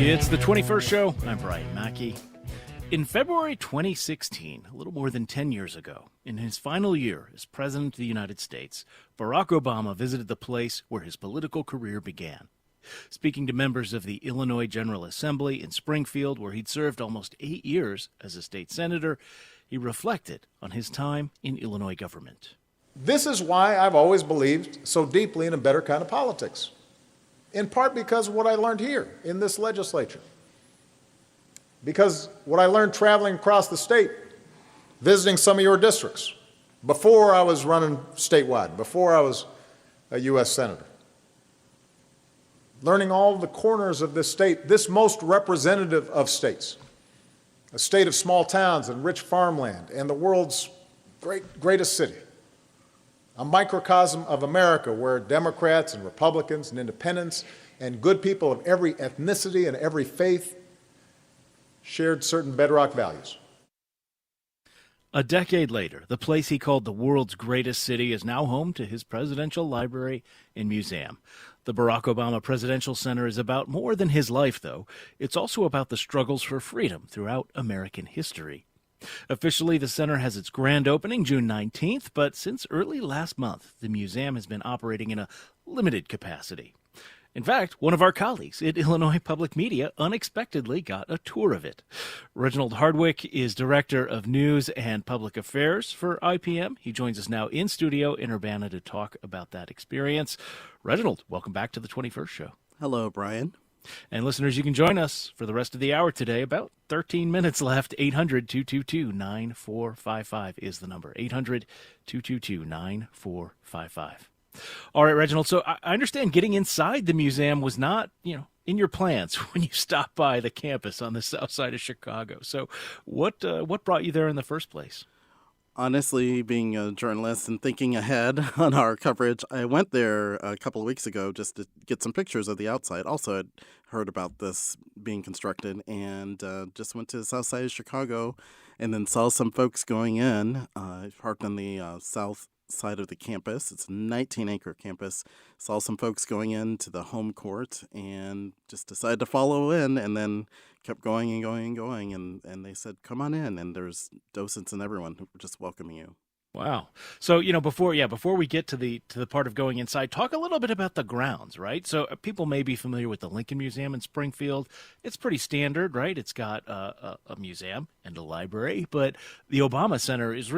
It's the 21st show. I'm Brian Mackey. In February 2016, a little more than 10 years ago, in his final year as President of the United States, Barack Obama visited the place where his political career began. Speaking to members of the Illinois General Assembly in Springfield, where he'd served almost 8 years as a state senator, he reflected on his time in Illinois government. This is why I've always believed so deeply in a better kind of politics, in part because of what I learned here in this legislature. Because what I learned traveling across the state, visiting some of your districts, before I was running statewide, before I was a U.S. Senator. Learning all the corners of this state, this most representative of states, a state of small towns and rich farmland, and the world's greatest city. A microcosm of America where Democrats and Republicans and independents and good people of every ethnicity and every faith shared certain bedrock values. A decade later, the place he called the world's greatest city is now home to his presidential library and museum. The Barack Obama Presidential Center is about more than his life, though. It's also about the struggles for freedom throughout American history. Officially, the center has its grand opening June 19th, but since early last month, the museum has been operating in a limited capacity. In fact, one of our colleagues at Illinois Public Media unexpectedly got a tour of it. Reginald Hardwick is Director of News and Public Affairs for IPM. He joins us now in studio in Urbana to talk about that experience. Reginald, welcome back to the 21st show. Hello, Brian. And listeners, you can join us for the rest of the hour today. About 13 minutes left. 800-222-9455 is the number. 800-222-9455. All right, Reginald, so I understand getting inside the museum was not, in your plans when you stopped by the campus on the south side of Chicago. So what brought you there in the first place? Honestly, being a journalist and thinking ahead on our coverage, I went there a couple of weeks ago just to get some pictures of the outside. Also, I'd heard about this being constructed and just went to the south side of Chicago and then saw some folks going in. I parked on the south side of the campus. It's a 19-acre campus. Saw some folks going into the home court and just decided to follow in, and then kept going and going and going. And they said, come on in. And there's docents and everyone who were just welcoming you. Wow. So, before we get to the part of going inside, talk a little bit about the grounds, right? So people may be familiar with the Lincoln Museum in Springfield. It's pretty standard, right? It's got a museum and a library, but the Obama Center is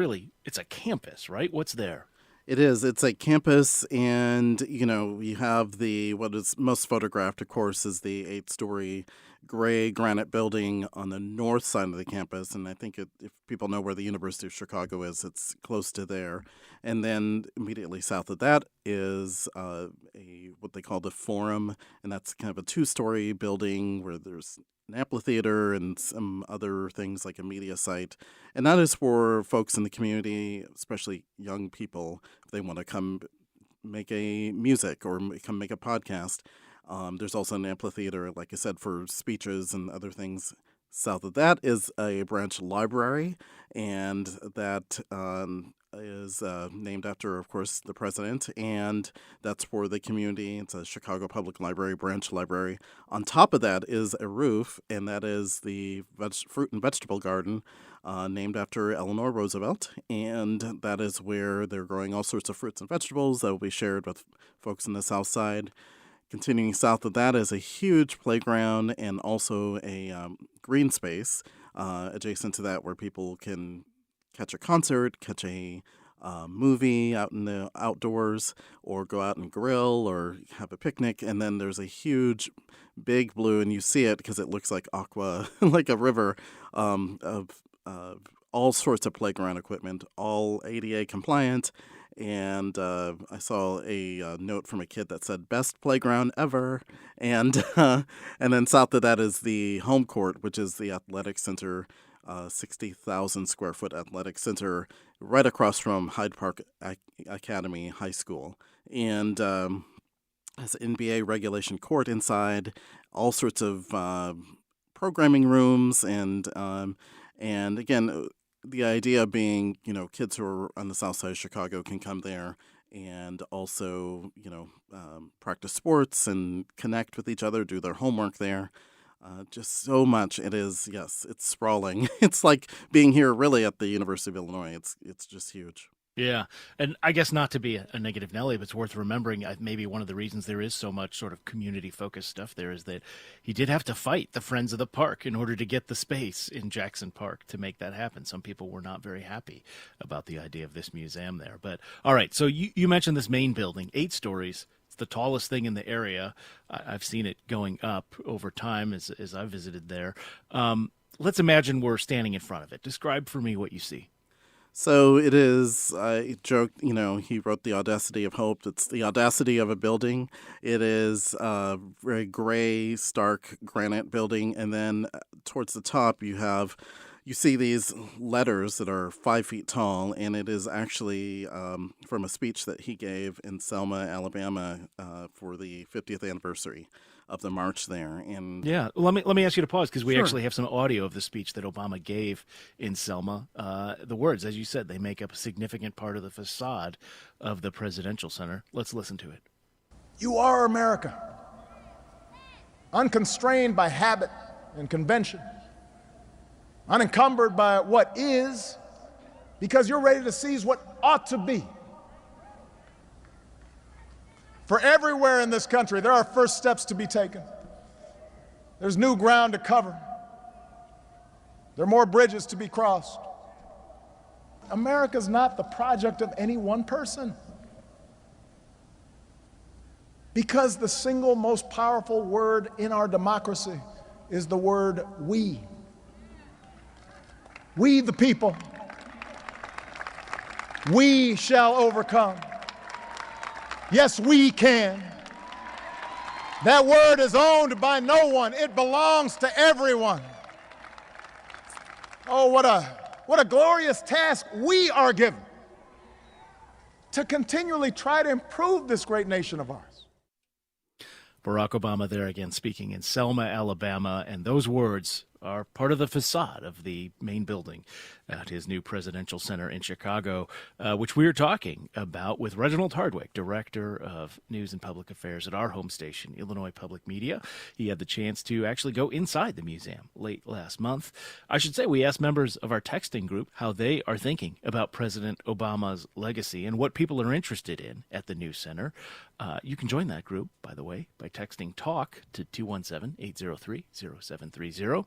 it's a campus, right? What's there? It is. It's a campus, and, you have what is most photographed, of course, is the 8-story gray granite building on the north side of the campus. And I think if people know where the University of Chicago is, it's close to there. And then immediately south of that is what they call the Forum, and that's kind of a 2-story building where there's an amphitheater and some other things like a media site. And that is for folks in the community, especially young people, if they want to come make a music or come make a podcast. There's also an amphitheater, like I said, for speeches and other things. South of that is a branch library, and that is named after, of course, the president, and that's for the community. It's a Chicago Public Library branch library. On top of that is a roof, and that is the fruit and vegetable garden named after Eleanor Roosevelt, and that is where they're growing all sorts of fruits and vegetables that will be shared with folks in the south side. Continuing south of that is a huge playground and also a green space adjacent to that where people can catch a concert, catch a movie out in the outdoors, or go out and grill or have a picnic. And then there's a huge, big blue, and you see it because it looks like aqua, like a river of all sorts of playground equipment, all ADA compliant. And I saw a note from a kid that said, best playground ever. And then south of that is the home court, which is the athletic center, 60,000 square foot athletic center right across from Hyde Park Academy High School. And has an NBA regulation court inside, all sorts of programming rooms, and again, the idea being, kids who are on the south side of Chicago can come there and also, practice sports and connect with each other, do their homework there. Just so much. It is, yes, it's sprawling. It's like being here really at the University of Illinois. It's just huge. Yeah, and I guess not to be a negative Nelly, but it's worth remembering. Maybe one of the reasons there is so much sort of community-focused stuff there is that he did have to fight the Friends of the Park in order to get the space in Jackson Park to make that happen. Some people were not very happy about the idea of this museum there. But all right, so you mentioned this main building, 8 stories. It's the tallest thing in the area. I've seen it going up over time as I've visited there. Let's imagine we're standing in front of it. Describe for me what you see. So it is, he joked, he wrote The Audacity of Hope. It's the audacity of a building. It is a very gray, stark granite building. And then towards the top, you see these letters that are 5 feet tall. And it is actually from a speech that he gave in Selma, Alabama for the 50th anniversary of the march there. And yeah, let me ask you to pause because we Sure. actually have some audio of the speech that Obama gave in Selma. The words, as you said, they make up a significant part of the facade of the Presidential Center. Let's listen to it. You are America, unconstrained by habit and convention, unencumbered by what is, because you're ready to seize what ought to be. For everywhere in this country, there are first steps to be taken. There's new ground to cover. There are more bridges to be crossed. America's not the project of any one person. Because the single most powerful word in our democracy is the word we. We the people. We shall overcome. Yes, we can. That word is owned by no one. It belongs to everyone. Oh, what a glorious task we are given to continually try to improve this great nation of ours. Barack Obama there again speaking in Selma, Alabama, and those words are part of the facade of the main building at his new presidential center in Chicago, which we are talking about with Reginald Hardwick, Director of News and Public Affairs at our home station, Illinois Public Media. He had the chance to actually go inside the museum late last month. I should say we asked members of our texting group how they are thinking about President Obama's legacy and what people are interested in at the new center. You can join that group, by the way, by texting TALK to 217-803-0730.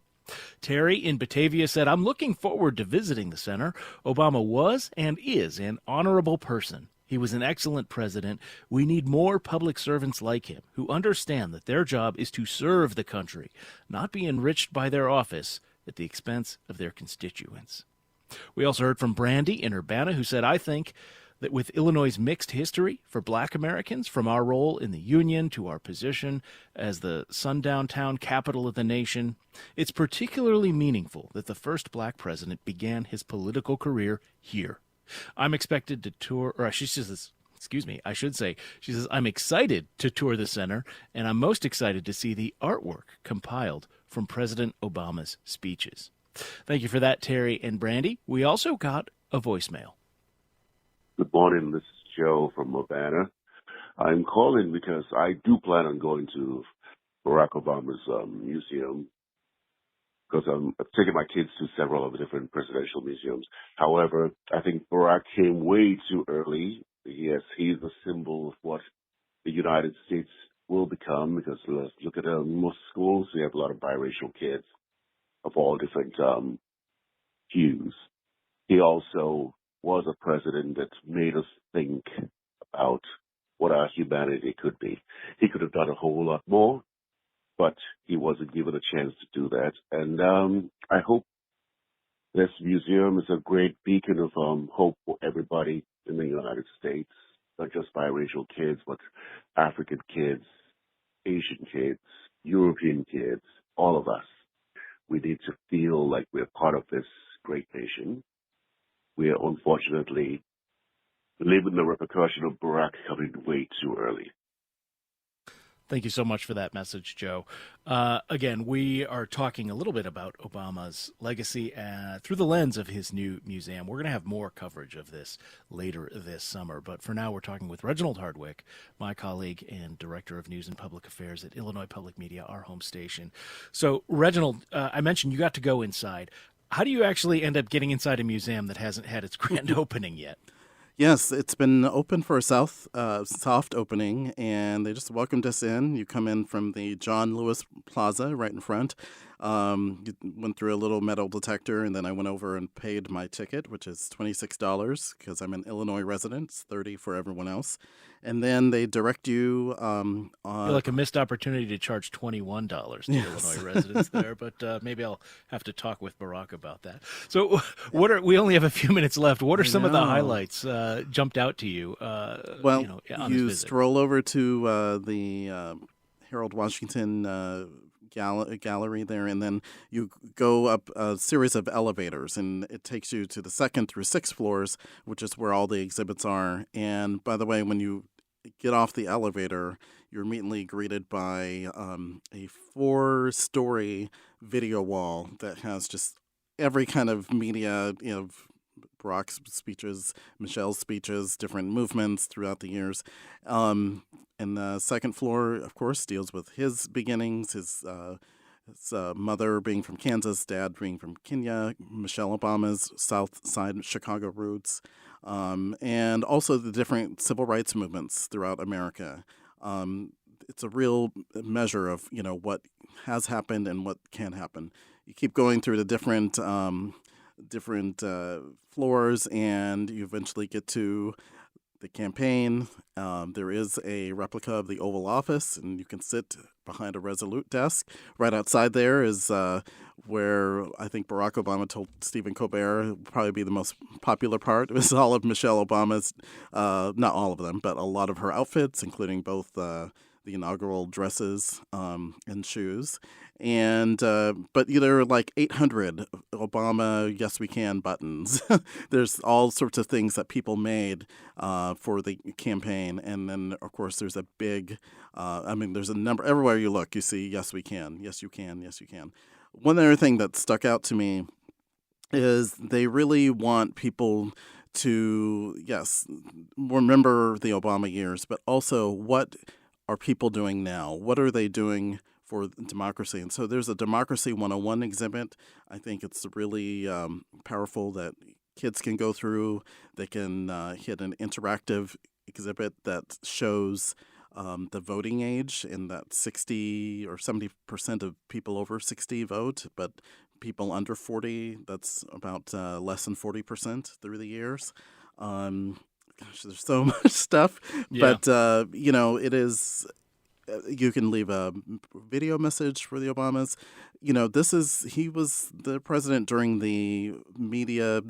Terry in Batavia said, I'm looking forward to visiting the center. Obama was and is an honorable person. He was an excellent president. We need more public servants like him who understand that their job is to serve the country, not be enriched by their office at the expense of their constituents. We also heard from Brandy in Urbana, who said, I think that with Illinois' mixed history for Black Americans, from our role in the Union to our position as the sundown town capital of the nation, it's particularly meaningful that the first Black president began his political career here. I'm expected to tour, or she says, I should say, she says, I'm excited to tour the center, and I'm most excited to see the artwork compiled from President Obama's speeches. Thank you for that, Terry and Brandy. We also got a voicemail. Good morning, this is Joe from Urbana. I'm calling because I do plan on going to Barack Obama's museum because I'm taking my kids to several of the different presidential museums. However, I think Barack came way too early. Yes, he's a symbol of what the United States will become because let's look at most schools. We have a lot of biracial kids of all different hues. He also was a president that made us think about what our humanity could be. He could have done a whole lot more, but he wasn't given a chance to do that. And I hope this museum is a great beacon of hope for everybody in the United States, not just biracial kids, but African kids, Asian kids, European kids, all of us. We need to feel like we're part of this great nation. We are unfortunately living the repercussion of Barack coming way too early. Thank you so much for that message, Joe. Again, we are talking a little bit about Obama's legacy through the lens of his new museum. We're going to have more coverage of this later this summer, but for now we're talking with Reginald Hardwick, my colleague and Director of News and Public Affairs at Illinois Public Media, our home station. So, Reginald, I mentioned you got to go inside. How do you actually end up getting inside a museum that hasn't had its grand opening yet? Yes, it's been open for a soft opening, and they just welcomed us in. You come in from the John Lewis Plaza right in front. You went through a little metal detector, and then I went over and paid my ticket, which is $26 because I'm an Illinois resident, it's $30 for everyone else. And then they direct you on I feel like a missed opportunity to charge $21 to Illinois residents there, but maybe I'll have to talk with Barack about that. So, we only have a few minutes left. What are some of the highlights jumped out to you? Well, on you this visit? stroll over to the Harold Washington gallery there, and then you go up a series of elevators, and it takes you to the second through sixth floors, which is where all the exhibits are. And by the way, when you get off the elevator, you're immediately greeted by a 4-story video wall that has just every kind of media, Barack's speeches, Michelle's speeches, different movements throughout the years. And the second floor, of course, deals with his beginnings, his mother being from Kansas, dad being from Kenya, Michelle Obama's South Side Chicago roots, and also the different civil rights movements throughout America. It's a real measure of, what has happened and what can happen. You keep going through the different floors, and you eventually get to the campaign. There is a replica of the Oval Office, and you can sit behind a Resolute desk. Right outside there is where I think Barack Obama told Stephen Colbert would probably be the most popular part. It was all of Michelle Obama's, not all of them, but a lot of her outfits, including both the inaugural dresses and shoes. And but there are like 800 Obama Yes We Can buttons. There's all sorts of things that people made for the campaign. And then, of course, there's a big, there's a number. Everywhere you look, you see Yes We Can, Yes You Can, Yes You Can. One other thing that stuck out to me is they really want people to, yes, remember the Obama years, but also what are people doing now? What are they doing for democracy? And so there's a Democracy 101 exhibit. I think it's really powerful that kids can go through. They can hit an interactive exhibit that shows the voting age, and that 60 or 70% of people over 60 vote, but people under 40, that's about less than 40% through the years. Gosh, there's so much stuff, Yeah. but it is. You can leave a video message for the Obamas. He was the president during the media,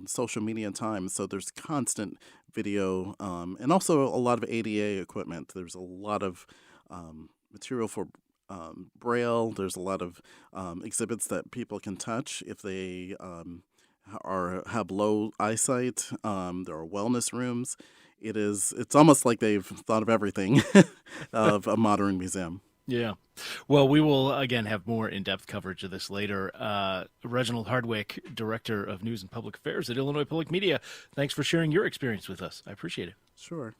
social media time. So there's constant video, and also a lot of ADA equipment. There's a lot of material for Braille. There's a lot of exhibits that people can touch if they have low eyesight. There are wellness rooms. It's almost like they've thought of everything of a modern museum. Yeah. Well, we will, again, have more in-depth coverage of this later. Reginald Hardwick, Director of News and Public Affairs at Illinois Public Media, thanks for sharing your experience with us. I appreciate it. Sure.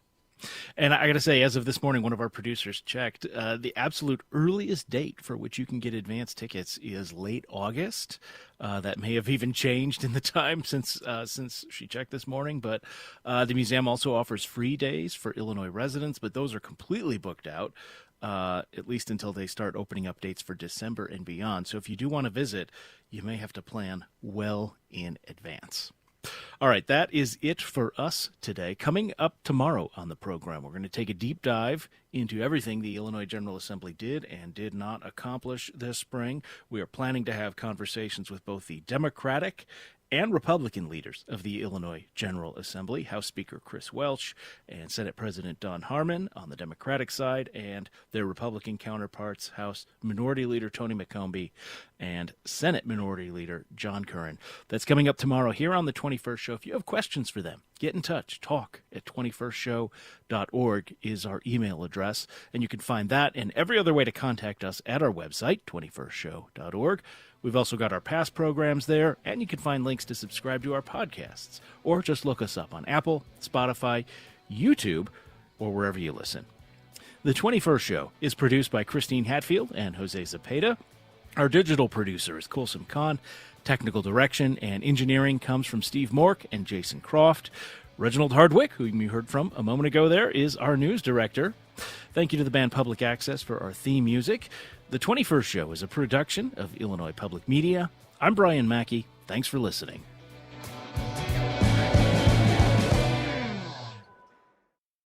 And I got to say, as of this morning, one of our producers checked, the absolute earliest date for which you can get advance tickets is late August. That may have even changed in the time since she checked this morning. But the museum also offers free days for Illinois residents, but those are completely booked out, at least until they start opening up dates for December and beyond. So if you do want to visit, you may have to plan well in advance. All right, that is it for us today. Coming up tomorrow on the program, we're going to take a deep dive into everything the Illinois General Assembly did and did not accomplish this spring. We are planning to have conversations with both the Democratic and Republican leaders of the Illinois General Assembly, House Speaker Chris Welch and Senate President Don Harmon on the Democratic side, and their Republican counterparts, House Minority Leader Tony McCombie and Senate Minority Leader John Curran. That's coming up tomorrow here on the 21st Show. If you have questions for them, Get in touch. Talk at 21stshow.org is our email address. And you can find that and every other way to contact us at our website, 21stshow.org. We've also got our past programs there, and you can find links to subscribe to our podcasts. Or just look us up on Apple, Spotify, YouTube, or wherever you listen. The 21st Show is produced by Christine Hatfield and Jose Zepeda. Our digital producer is Kulsum Khan. Technical direction and engineering comes from Steve Mork and Jason Croft. Reginald Hardwick, who you heard from a moment ago there, is our news director. Thank you to the band Public Access for our theme music. The 21st Show is a production of Illinois Public Media. I'm Brian Mackey. Thanks for listening.